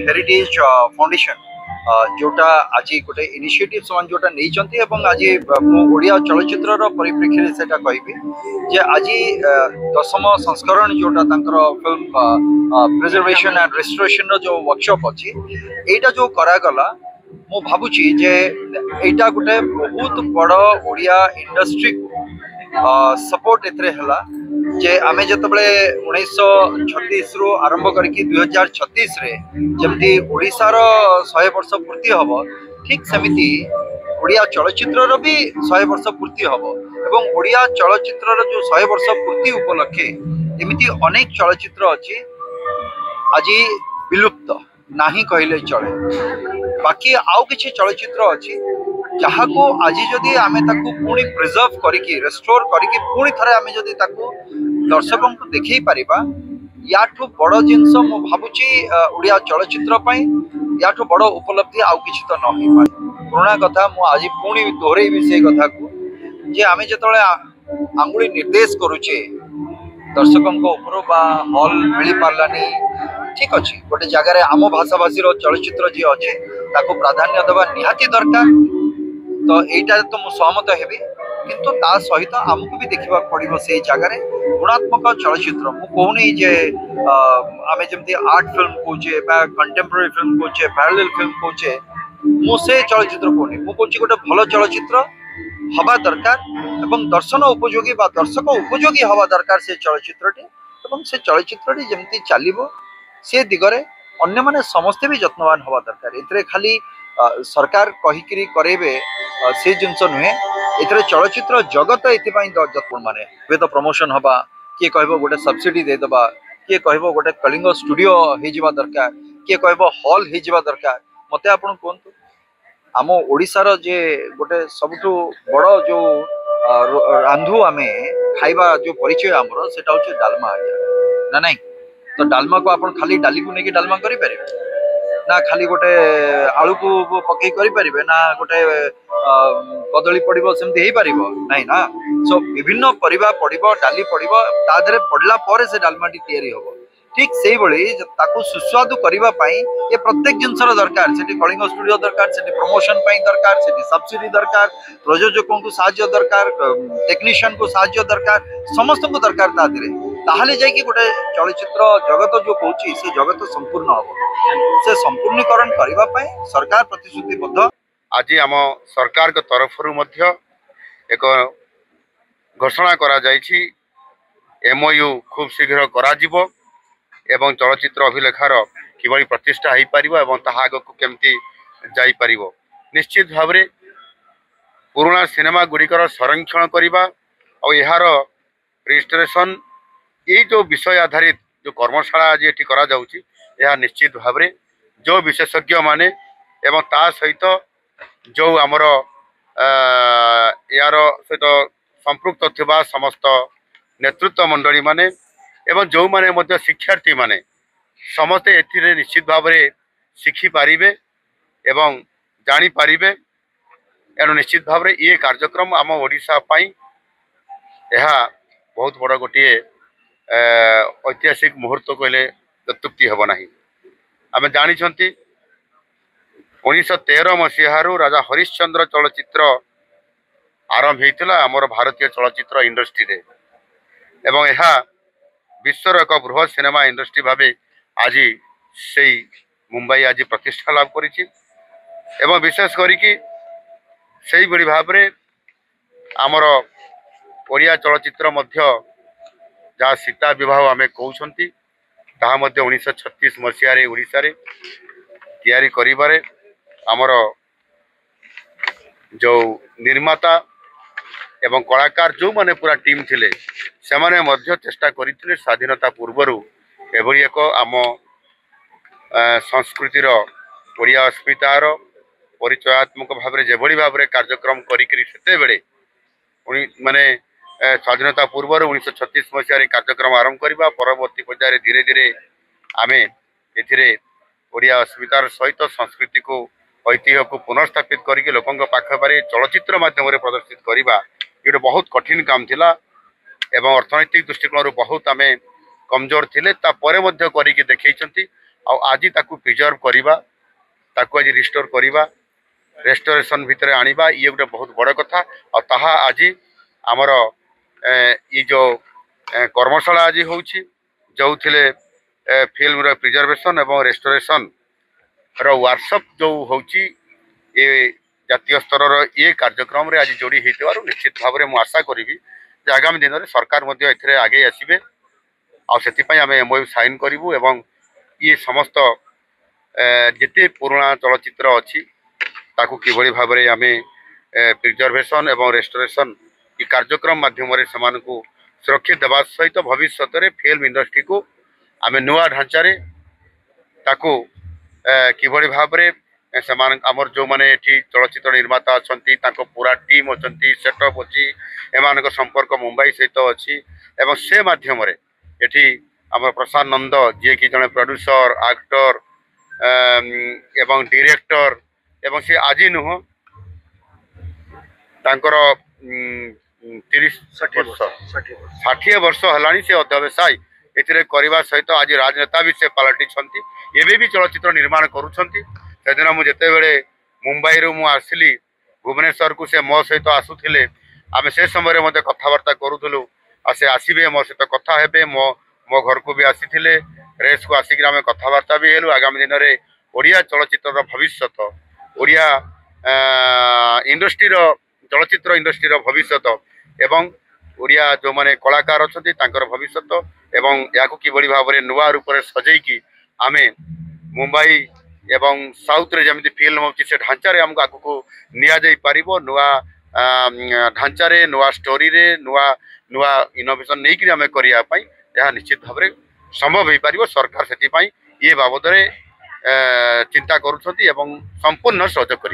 Heritage foundation जोटा आज गोटे इनिशिएटिव से जोटा नहीं आज ओडिया चलचित्र परिप्रेक्षी से कहबी जे आज दशम संस्करण जोटा फिल्म प्रिजर्वेशन एंड रेस्टोरेशन जो वर्कशॉप अच्छी एटा जो करागला मु भावुची जे एटा गोटे बहुत बड़ ओडिया इंडस्ट्री सपोर्ट एथरे हला जे आमे जतबले 1936 रु आरंभ करके 2036 रे जमती ओडिसा रो 100 वर्ष पूर्ति हबो ठीक सेमिति ओडिया चलचित्र रो भी 100 वर्ष पूर्ति हबो एवं ओडिया चलचित्र रो जो 100 वर्ष पूर्ति उपलक्षे एमिति अनेक चलचित्र अछि आज विलुप्त नाही कहले चले बाकी आउ किछि चलचित्र अछि जहाँ को आज जदि आमे ताकू पुणी प्रिजर्व करिकी रेस्टोर करिकी पुणी थरे आमे जदि ताकू दर्शकों को देखै परिबा याठू बड़ जिंस मु भाबुची ओडिया चलचित्र पई याठू बड़ उपलब्धि आउ किछि तो नहि पाए पुराना कथा मु आज पुणी दोहरे भी से कथा को जे आमे जतले आंगुली निर्देश करूचे दर्शकों को ऊपर बा हॉल मिली पारलानी ठीक अच्छी गोटे जगार आम भाषाभाषी चलचित्र जी अच्छे ताको प्राधान्य देवा निहाती दरकार तो यहीटा तो मुझे सहमत हेबी किंतु ता सहित आमको भी देखा पड़ो से जगार गुणात्मक चलचित्र मु कहूनी जे आमे जमती आर्ट फिल्म कौचे कंटेम्पोरारी फिल्म कौचे पैरेलल फिल्म कौचे मुझे चलचित्र कहूनी मु कहूँ गोटे भल चलचित्र हवा दरकार एवं दर्शन उपयोगी बा दर्शक उपयोगी हवा दरकार से चलचित्रटी एवं से चलचित्रटी जमती चलिबो से दिगरे अन्य माने समस्ते भी यत्नवान हवा दरकार एथरे खाली सरकार कहिकरी करेबे से जिनस नुहे एथरे चलचित्र जगत एथिपाई यत्न माने बे तो प्रमोशन हवा किए कहबो गोटे सब्सिडी दे दबा किए कहबो गोटे कलिंग स्टूडियो हे जिबा दरकार किए कहबो हॉल हे जिबा दरकार मते आपण कोंतु आम ओडिसार जे गोटे सबुठु बड़ जो रांधु आमे खाइबा जो परिचय आमर सेटा होचे डालमा ना नहीं तो डालमा को आपण खाली डाली को नेकी डालमा करि परिबे ना खाली गोटे आलू को पकई करि परिबे ना गोटे कदली पड़िबो सेमति हेई परिबो नहीं ना सो विभिन्न परिबा पड़िबो डाली पड़िबो ता धरे पड़ला परे से डालमाटी तयारी होबो ठीक सेही बळी ताकू सुस्वादु करिबा पई ये प्रत्येक जिनसर दरकार सेठी कलिंग स्टूडियो दरकार सेठी प्रमोशन पई दरकार सेठी सब्सिडी दरकार प्रयोजकों को सहायता दरकार टेक्नीशियन को सहायता दरकार समस्त को दरकार ता धरे ताहले जाई कि गोटे चलचित्र जगत जो कहूची से जगत संपूर्ण हम से संपूर्णीकरण करबा पई सरकार प्रतिश्रुतिबद्ध आज आम सरकार के तरफ एक घोषणा करा जायछि एमओयू खूब शीघ्र करा जिवो एवं चलचित्र अभिलेखार किभଳି प्रतिष्ठा हो पारिबो एवं ताहा आगको केमती जाई पारिबो निश्चित भाव रे पुराना सिनेमा गुड़िकर संरक्षण करबा और यार रजिस्ट्रेशन ये जो विषय आधारित जो कर्मशाला आज ये करा जाउची यह निश्चित भाव रे जो विशेषज्ञ माने एवं ता सहित जो आमर यार सहित संपृक्त थिबा समस्त नेतृत्व मंडली माने एवं जो माने मध्य शिक्षार्थी माने समस्ते एथिरे निश्चित भाव रे शिखी पारिबे एवं जानी पारिबे एनु निश्चित भाव रे ये कार्यक्रम आम ओडिशा पाई यह बहुत बड़ गोटे ऐतिहासिक मुहूर्त कहले अत्युक्ति हेब नाही आमे जानी छंती 1913 मसीहारू राजा हरिश्चंद्र चलचित्र आरंभ होता आमर भारतीय चलचित्र इंडस्ट्री रे एवं यह विश्वर एक बृहत सिनेमा इंडस्ट्री भावे आज से मुंबई आज प्रतिष्ठा लाभ करिछि एवं विशेष करिकि सेही बड़ी भाव रे आमर ओडिया चलचित्र मध्य जहाँ सीता विवाह आमे कहउछंती ताहा मध्य 1936 मसीह रे ओडिसा रे तैयारी करिबारे आमर जो निर्माता एवं कलाकार जो माने पूरा टीम थिले से माने मध्य चेष्टा करिथिले स्वाधीनता पूर्वरु एभली एक आम संस्कृतिर ओडिया अस्मितार परिचयात्मक भाव जेभली भाव कार्यक्रम करिकरी सेते बेले माने स्वाधीनता पूर्व 1936 मसीह कार्यक्रम आरंभ करबा परवर्ती पर्याय धीरे धीरे आमे एथिरे ओडिया अस्मितार सहित संस्कृति को ऐतिह्य को पुनर्स्थापित करके लोकों पाखे चलचित्र माध्यम प्रदर्शित करवा ये बहुत कठिन काम थिला एवं अर्थनैतिक दृष्टिकोण बहुत आमे कमजोर थिले ता परे मध्य करिके देखैछंती आज ताकू प्रिजर्व करवा ताकू आज रिस्टोर करवा रेस्टोरेशन भितर आनिबा ये गोटे बहुत बड़ कथा और ताहा आज आमर ये जो कर्मशाला आज होउछि जो थिले फिल्म रो प्रिजर्वेशन एवं रेस्टोरेशन रो वर्कशॉप जो होउछि ये जातीय स्तर रो ये कार्यक्रम रे आज जोड़ी हेतिवार निश्चित भाव में आशा करी जे आगामी दिन में सरकार मध्य एथिरे आगे आसीबे आ सेति पई आमे एमओयू साइन करिवु एवं ये समस्त जेते पुराना चलचित्र अछि ताकू किभଳି भाबरे आमे प्रिजर्वेशन एवं रेस्टोरेशन ये कार्यक्रम माध्यम रे समान को सुरक्षित देवा सहित भविष्य रे फिल्म इंडस्ट्री को आमे नुआ ढांचा रे ताकू किभଳି भाबरे समान आमर जो माने एठी चलचित्र निर्माता अछंती ताको पूरा टीम अछंती सेटअप अछि एमानक संपर्क मुंबई सहित अछि एवं से माध्यम रे एठी आमर प्रसाद नंद जे कि जने प्रोड्यूसर एक्टर एवं डायरेक्टर एवं से आज नुह तांकर 60 वर्ष हलानी से अध्यवसाय एथिरे करबा सहित आज राजनेता भी से पलटि छंती एबे भी चलचित्र निर्माण करूछंती सेदिन मु जेते बेले मुंबई रो मु आसली भुवनेश्वर को से मो सहित आसुथिले आमे से समय मते कथावार्ता करूथलु आ से आसीबे मो सहित कथा हेबे मो घर को भी आसीथिले रेस को आसिक आमे कथावार्ता भी हेलु आगामी दिन रे ओडिया चलचित्र रो भविष्य ओडिया इंडस्ट्री रो चलचित्र इंडस्ट्री रो भविष्य एवं ओडिया जो माने कलाकार अछंती तांकर भविष्य एवं याको किबळी भाबरे नुवा रूप रे सजै की आमे मुंबई एवं साउथ रे जमिति फिल्म होची से ढांचा रे हमको आगु को निया जाई पारिबो नुवा ढांचा रे नुवा स्टोरी रे नुवा नुवा इनोवेशन नै कि हमें करिया पई यह निश्चित भाबरे संभव होई पारिबो सरकार सेति पई ये बाबद रे चिंता करूछंती एवं संपूर्ण सहयोग करी।